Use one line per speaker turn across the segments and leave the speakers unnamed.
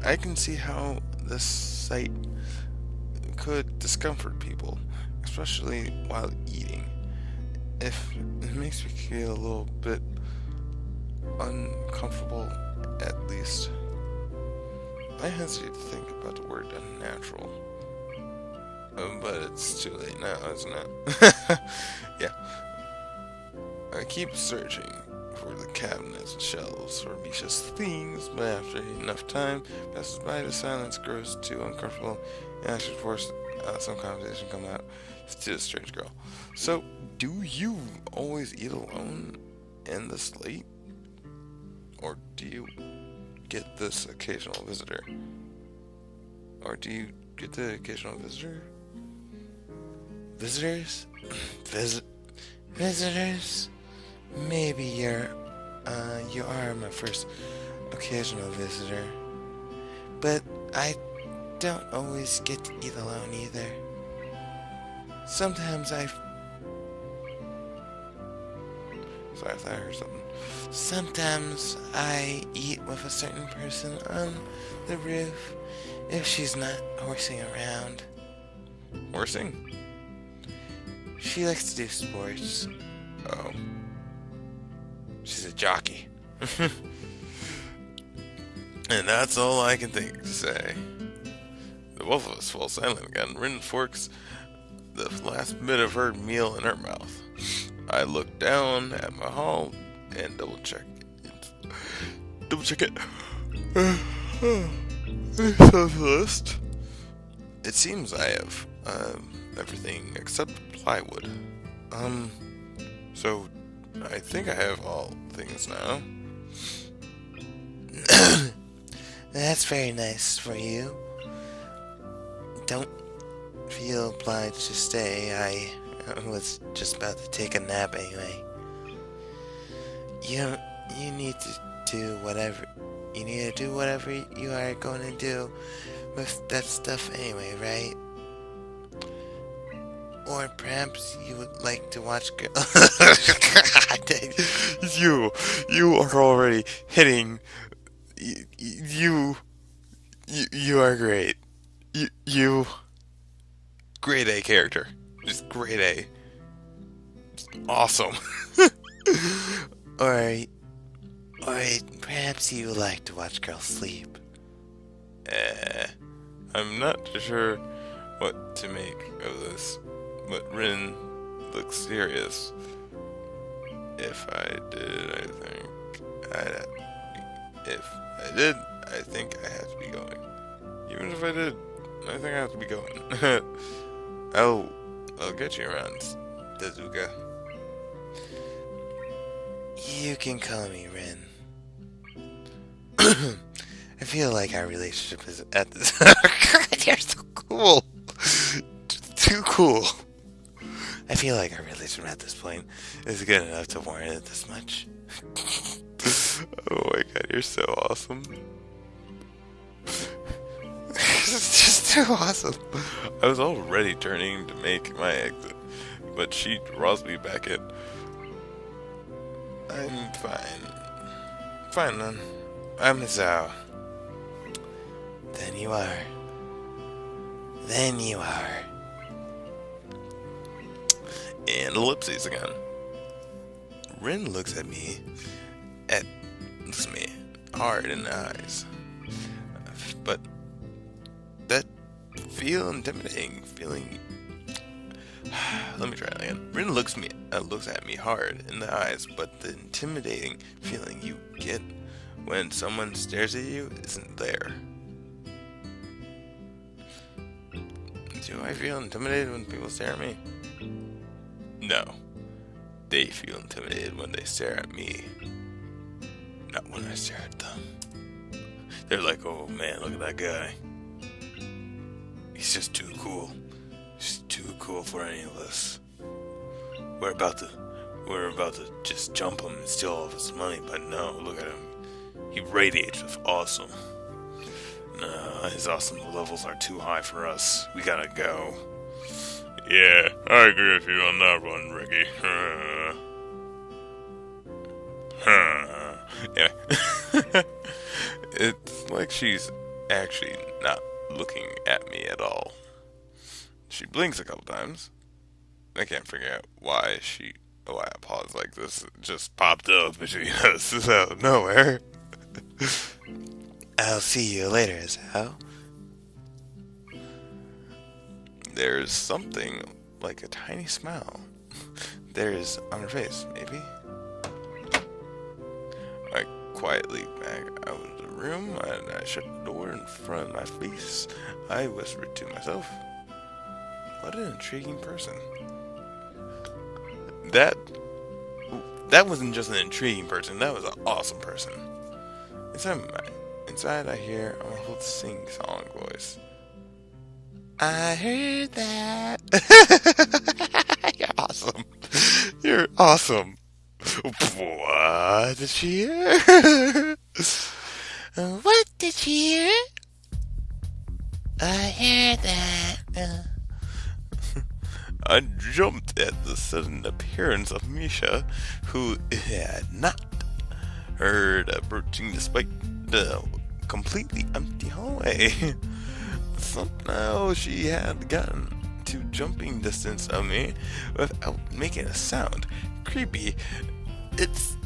I can see how this sight could discomfort people, especially while eating. If it makes me feel a little bit uncomfortable, at least. I hesitate to think about the word unnatural. But it's too late now, isn't it? Yeah. I keep searching for the cabinets and shelves for Misha's things, but after enough time passes by, the silence grows too uncomfortable, and I should force some conversation come out to the strange girl. So, do you always eat alone and this late? Or do you get this occasional visitor? Or do you get the occasional visitor? Visitors? Visit visitors? Maybe you are my first occasional visitor. But I don't always get to eat alone either. Sometimes I Sorry, I thought I heard something. Sometimes I eat with a certain person on the roof if she's not horsing around. Horsing? She likes to do sports. Oh. She's a jockey. And that's all I can think to say. The both of us fall silent again. Rin forks the last bit of her meal in her mouth. I look down at my haul and double check it. Double check it. Socialist. It seems I have everything except plywood. So I think I have all things now. That's very nice for you. Don't feel obliged to stay. I was just about to take a nap anyway. You need to do whatever you are going to do with that stuff anyway, right? Or perhaps you would like to watch you are already hitting. You are great. You grade A character. Just grade A. Just awesome. or or perhaps you would like to watch girls sleep. I'm not sure what to make of this, but Rin looks serious. If I did, I think I have to be going. Even if I did, I think I have to be going. I'll get you around, Tezuka. You can call me Rin. I feel like our relationship is at this. God, you're so cool. Too cool. I feel like our relationship at this point is good enough to warrant it this much. Oh my god, you're so awesome. It's just too awesome. I was already turning to make my exit, but she draws me back in. I'm fine. Fine then. I'm Zhao. Then you are. Then you are. And ellipses again. Rin looks at me hard in the eyes. But that feel intimidating feeling. Let me try it again. Rin looks at me hard in the eyes, but the intimidating feeling you get when someone stares at you isn't there. Do I feel intimidated when people stare at me? No. They feel intimidated when they stare at me. Not when I stare at them. They're like, oh man, look at that guy. He's just too cool. He's too cool for any of us. We're about to just jump him and steal all of his money, but no, look at him. He radiates with awesome. No, his awesome levels are too high for us. We gotta go. Yeah, I agree with you on that one, Ricky. Anyway. It's like she's actually not looking at me at all. She blinks a couple times. I can't figure out why a pause like this just popped up between us out of nowhere.
I'll see you later, Sal.
There's something like a tiny smile. There's on her face, maybe. I quietly back out of the room and I shut the door in front of my face. I whispered to myself, what an intriguing person. That wasn't just an intriguing person, that was an awesome person. Inside I hear a muffled sing-song voice.
I heard that.
You're awesome. You're awesome. What did she hear?
What did you hear? I heard that.
I jumped at the sudden appearance of Misha, who had not heard approaching despite the completely empty hallway. Somehow she had gotten to jumping distance of me without making a sound. Creepy. It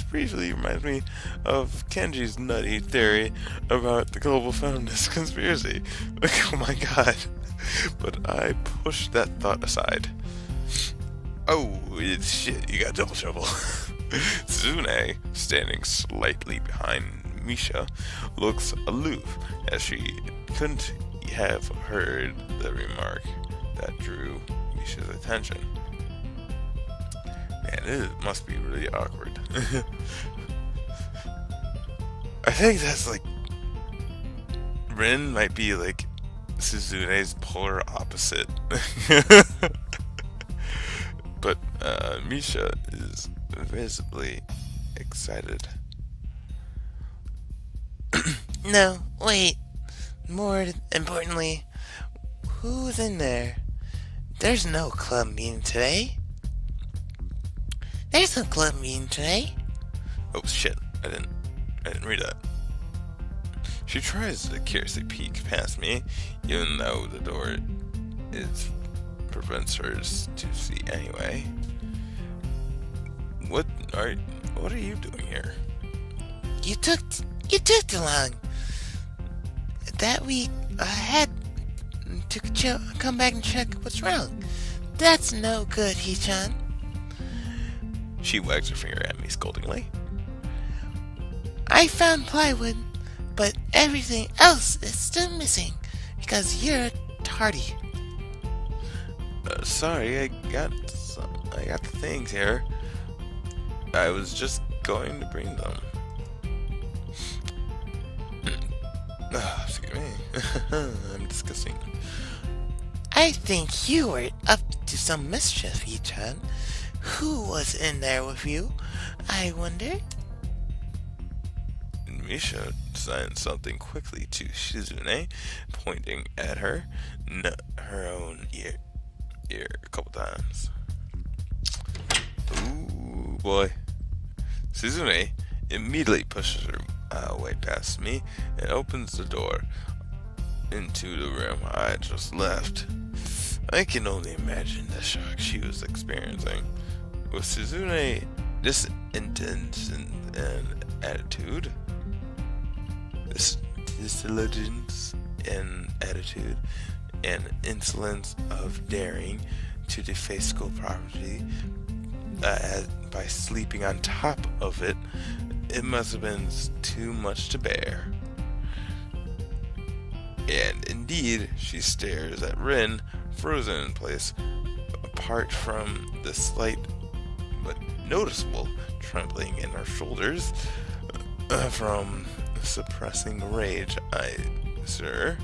briefly reminds me of Kenji's nutty theory about the global feminist conspiracy. Like, oh my god. But I pushed that thought aside. Oh, it's shit, you got double trouble. Tsune, standing slightly behind Misha, looks aloof as she couldn't have heard the remark that drew Misha's attention. Man, it must be really awkward. I think that's like... Rin might be like Suzune's polar opposite. But Misha is visibly excited.
No, wait. More importantly, who's in there? There's no club meeting today. There's no club meeting today.
Oh shit, I didn't read that. She tries to curiously peek past me, even though the door prevents her to see anyway. What are you doing here?
You took too long. That week I had to come back and check what's wrong. That's no good, Hichan.
She wags her finger at me scoldingly.
I found plywood, but everything else is still missing because you're tardy.
Sorry, I got the things here. I was just going to bring them. Excuse me. I'm disgusting.
I think you were up to some mischief, Hichan. Who was in there with you, I wonder?
Misha signed something quickly to Shizune, pointing at her own ear a couple times. Ooh, boy. Shizune immediately pushes her way past me and opens the door into the room I just left. I can only imagine the shock she was experiencing. With Shizune this intense and attitude, this diligence and attitude and insolence of daring to deface school property by sleeping on top of it, it must have been too much to bear. And indeed, she stares at Rin, frozen in place, apart from the slight but noticeable trembling in her shoulders from suppressing rage. Sir.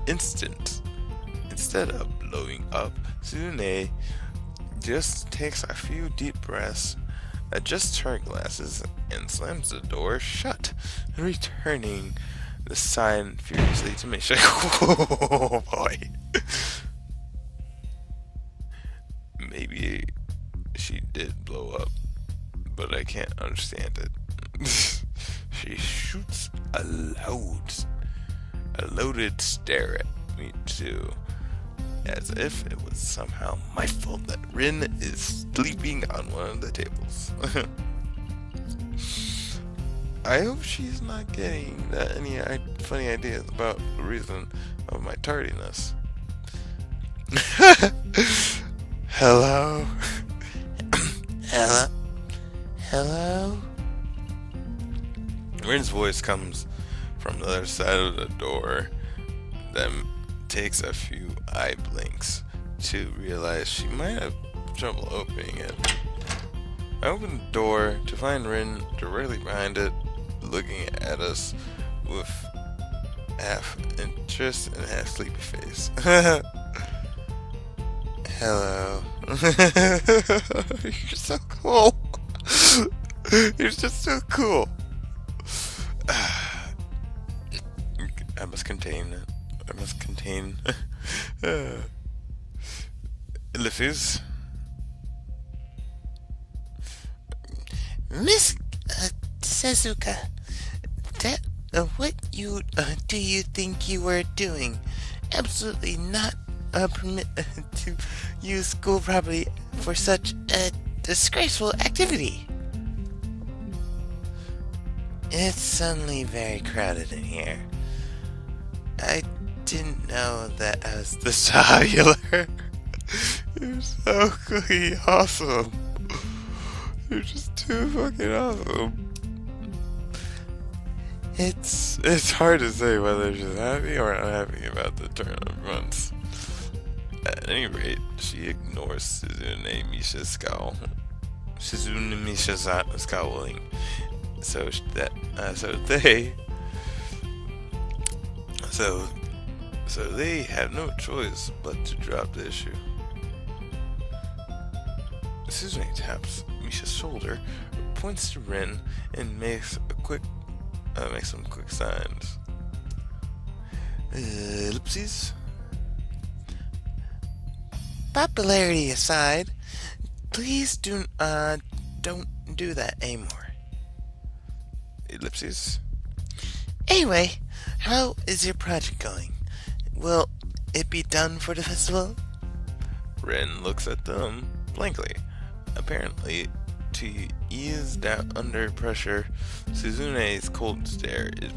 Instead of blowing up, Tsune just takes a few deep breaths, adjusts her glasses, and slams the door shut, returning the sign furiously to Misha. Oh boy. Maybe she did blow up, but I can't understand it. She a loud, a loaded stare at me too, as if it was somehow my fault that Rin is sleeping on one of the tables. I hope she's not getting any funny ideas about the reason of my tardiness. Hello?
Hello? Hello?
Rin's voice comes from the other side of the door, then takes a few eye blinks to realize she might have trouble opening it. I open the door to find Rin directly behind it, looking at us with half interest and half sleepy face. Hello. You're so cool. You're just so cool. I must contain it. I must contain. Ellipses.
Miss Suzuka, that what do you think you were doing? Absolutely not permit to use school property for such a disgraceful activity. It's suddenly very crowded in here. I didn't know that I was this popular. You're so fucking awesome. You're just too fucking awesome. It's hard to say whether she's happy or unhappy about the turn of events. At any rate, she ignores Shizune Misha's scowl. Shizune Misha's scowling. So they have no choice but to drop the issue. Shizune taps Misha's shoulder, points to Rin, and makes some quick signs. Ellipses. Popularity aside, please don't do that anymore.
Ellipses.
Anyway, how is your project going? Will it be done for the festival?
Rin looks at them blankly. Apparently, to ease down under pressure, Suzune's cold stare is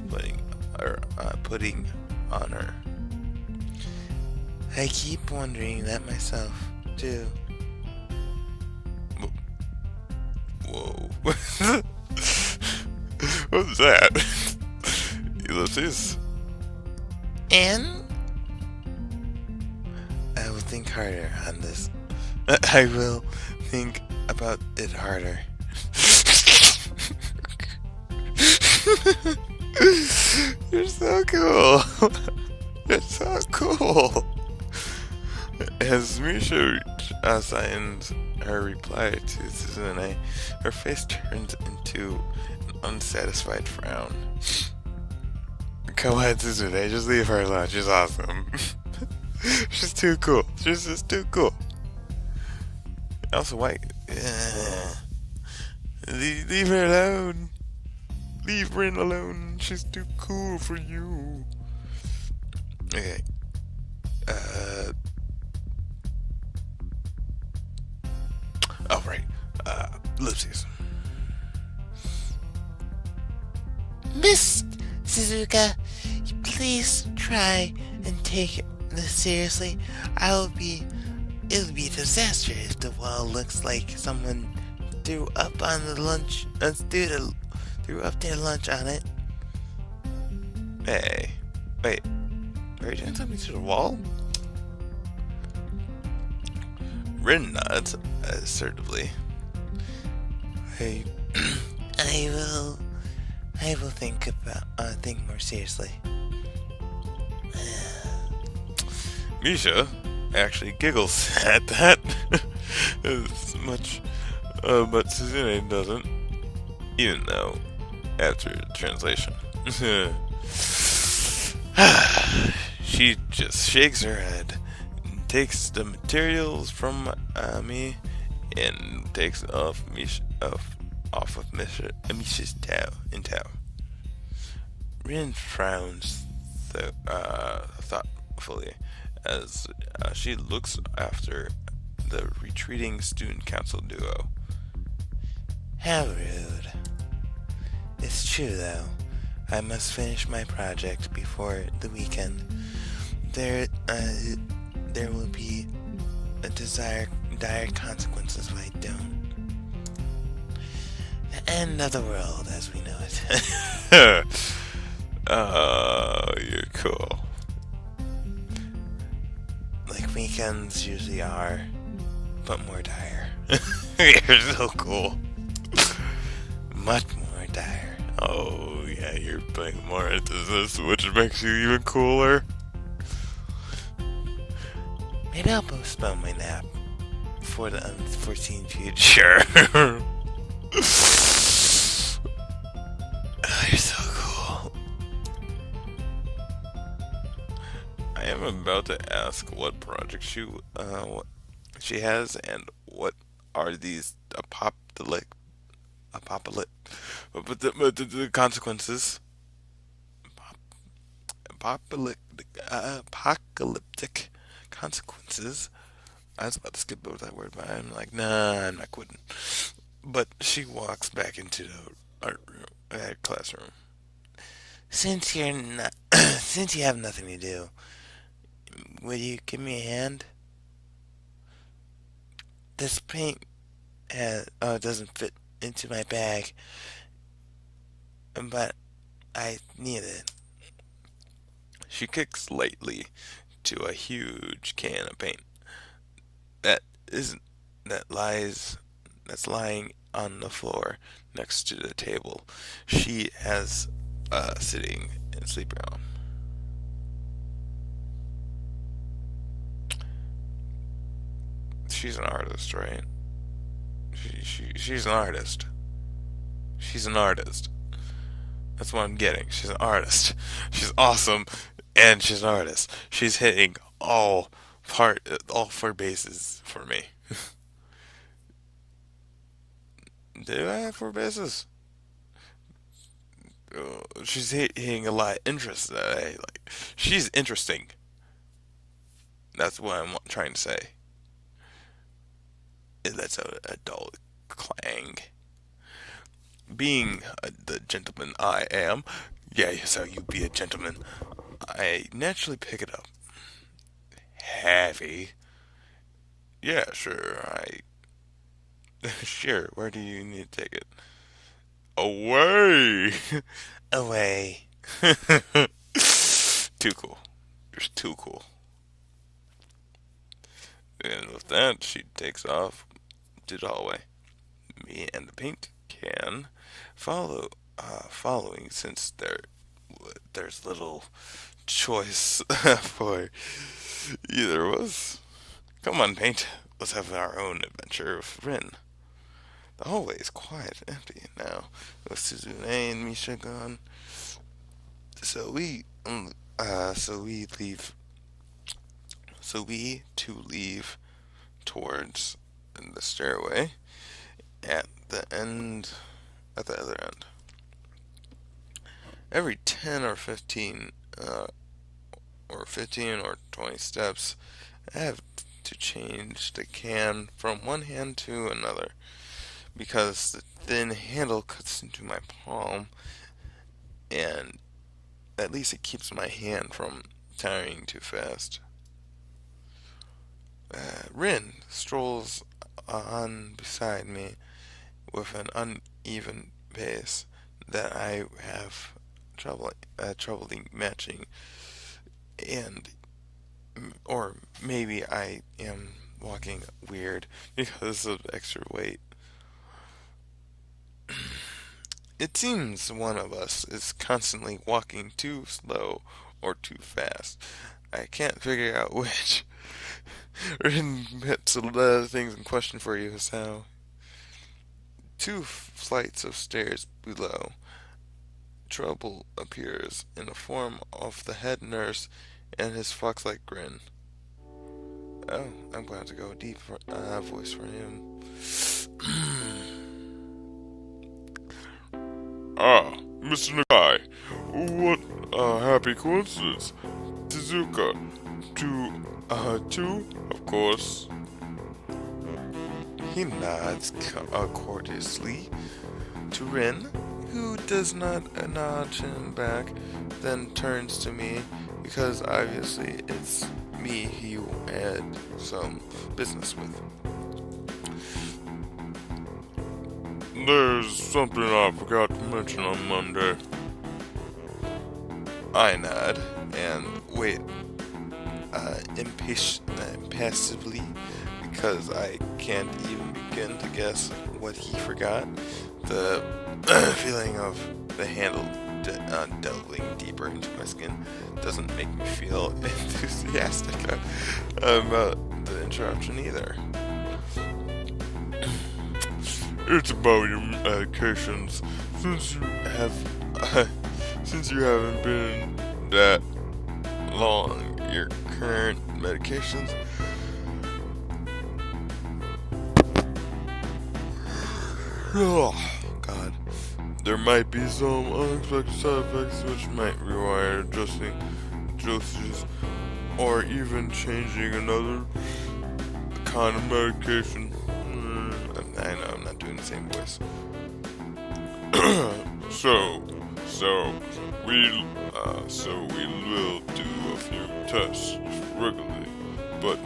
putting on her.
I keep wondering that myself, too.
Whoa. What was that? Ellipses.
And I will think harder on this.
I will think about it harder. You're so cool. You're so cool. As Misha signs her reply to Suzune, her face turns into an unsatisfied frown. Come on, Suzune, just leave her alone. She's awesome. She's too cool. She's just too cool. Also, why? Leave her alone. Leave Rin alone. She's too cool for you. Okay. Oh, right. Ellipses.
Miss Suzuka, please try and take this seriously. It'll be a disaster if the wall looks like someone threw up on the lunch, threw up their lunch on it.
Hey. Wait. Are you doing something to the wall? Rin nods assertively. Hey.
I will think more seriously.
Misha actually giggles at that as much, but Suzune doesn't, even though after translation. She just shakes her head, takes the materials from me, and takes off of Misha's towel. Rin frowns thoughtfully as she looks after the retreating student council duo.
How rude. It's true, though. I must finish my project before the weekend. There, there will be dire consequences if I don't. The end of the world as we know it.
Oh, you're cool.
Like weekends usually are, but more dire.
You're so cool.
Much more dire.
Oh, yeah, you're playing more into this, which makes you even cooler.
Maybe I'll postpone my nap for the unforeseen future.
Sure.
Oh, you're so cool.
I am about to ask what project what she has and what are these apocalyptic the consequences. Apocalyptic consequences. I was about to skip over that word, but I'm like, nah, I'm not quitting. But she walks back into the art room, classroom.
Since you're not, since you have nothing to do, will you give me a hand? This paint doesn't fit into my bag, but I need it.
She kicks lightly to a huge can of paint that isn't that lies that's lying on the floor next to the table she has sitting and sleeping on. She's an artist, right? She's an artist. She's an artist. That's what I'm getting. She's an artist. She's awesome, and she's an artist. She's hitting all four bases for me. Do I have four bases? She's hitting a lot of interest that I like. She's interesting. That's what I'm trying to say. That's a dull clang. Being the gentleman I am, yeah, so you be a gentleman. I naturally pick it up. Heavy. Yeah, sure. Sure. Where do you need to take it? Away.
Away.
Too cool. You're too cool. And with that, she takes off to the hallway. Me and the paint can following since there's little choice for either of us. Come on, paint. Let's have our own adventure with Rin. The hallway is quiet and empty now, with Suzune and Misha gone. So we leave. So we two leave towards the stairway at the end. At the other end. Every 10 or 15 or 20 steps, I have to change the can from one hand to another because the thin handle cuts into my palm, and at least it keeps my hand from tiring too fast. Rin strolls on beside me with an uneven pace that I have trouble matching, and or maybe I am walking weird because of extra weight. It seems one of us is constantly walking too slow or too fast. I can't figure out which. Rin admits a lot of things in question for you is how two flights of stairs below. Trouble appears in the form of the head nurse and his fox-like grin. Oh, I'm going to go deep voice for him. Ah, Mr. Nagai, What a happy coincidence. Tezuka. Two, of course. He nods courteously to Rin, who does not nod him back, then turns to me, because obviously it's me he had some business with. There's something I forgot to mention on Monday. I nod and wait impassively because I can't even begin to guess what he forgot. The feeling of the handle delving deeper into my skin doesn't make me feel enthusiastic about the interruption either. It's about your medications. Since you haven't been that long, your current medications. Oh, God. There might be some unexpected side effects which might require adjusting dosages or even changing another kind of medication. I know I'm not doing the same voice. So we will do a few tests regularly, but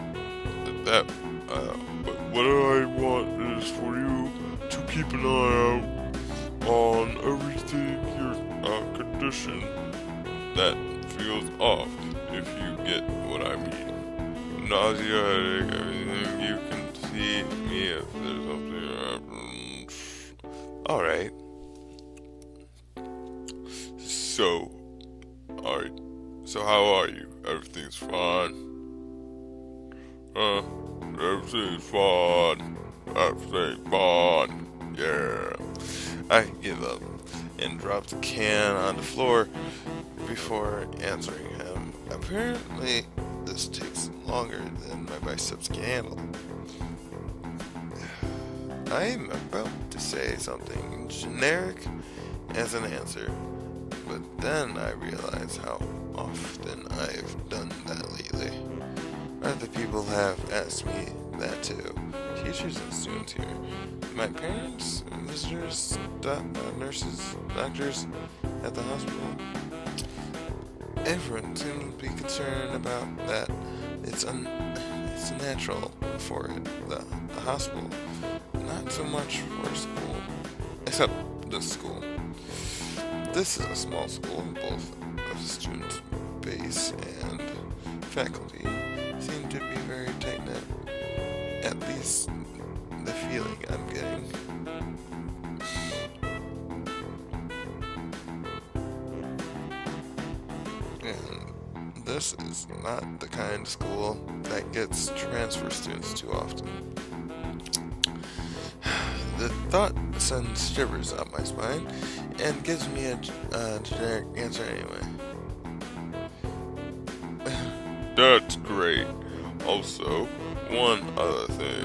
what I want is for you to keep an eye out on everything your condition that feels off, if you get what I mean. Nausea, headache, everything. You can see me if there's something happens. Alright. So how are you? Everything's fine? Everything's fine. Everything's fine. Yeah. I give up and drop the can on the floor before answering him. Apparently, this takes longer than my biceps can handle. I'm about to say something generic as an answer, but then I realize how often I've done that lately. Other people have asked me that too. Teachers and students here. My parents, visitors, nurses, doctors at the hospital. Everyone seems to be concerned about that. It's natural for the hospital, not so much for school, except this school. This is a small school. Both of the student base and faculty seem to be very tight-knit. At least the feeling I'm getting. And this is not the kind of school that gets transfer students too often. The thought sends shivers up my spine and gives me a generic answer anyway. That's great. Also, one other thing.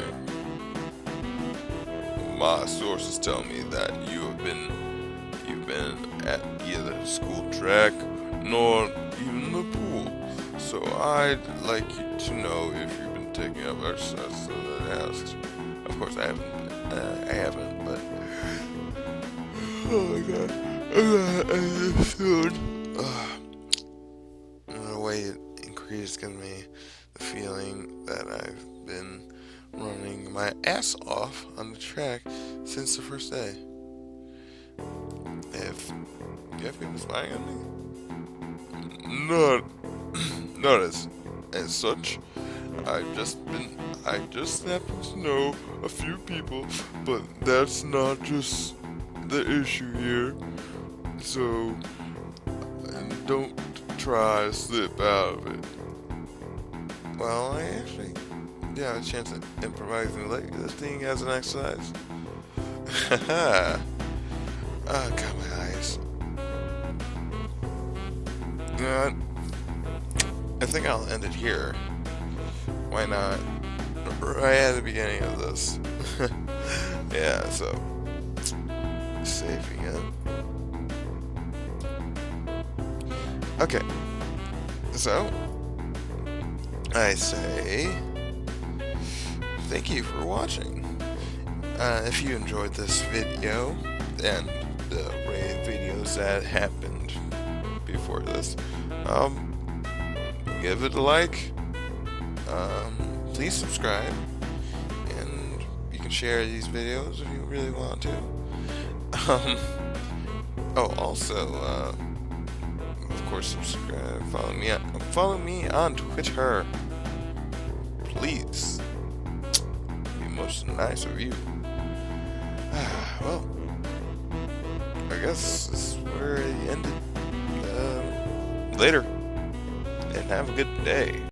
My sources tell me that you've been at either school track nor even the pool. So I'd like you to know if you've been taking up exercise that I asked. Of course I haven't, but oh my god. Soon. The way it increased gives me the feeling that I've been running my ass off on the track since the first day. If you have people spying on me? Not as such. I just happen to know a few people, but that's not just the issue here. So don't try to slip out of it. Well, I actually have a chance at improvising weightlifting as an exercise. Haha. Got my eyes. I think I'll end it here. Why not? Right at the beginning of this. Yeah, so saving it. Okay, so I say thank you for watching. If you enjoyed this video and the array of videos that happened before this, give it a like. Please subscribe, and you can share these videos if you really want to. Also, of course, subscribe. Follow me on Twitter, please. It'd be most nice of you. Well, I guess this is where it ended. Later, and have a good day.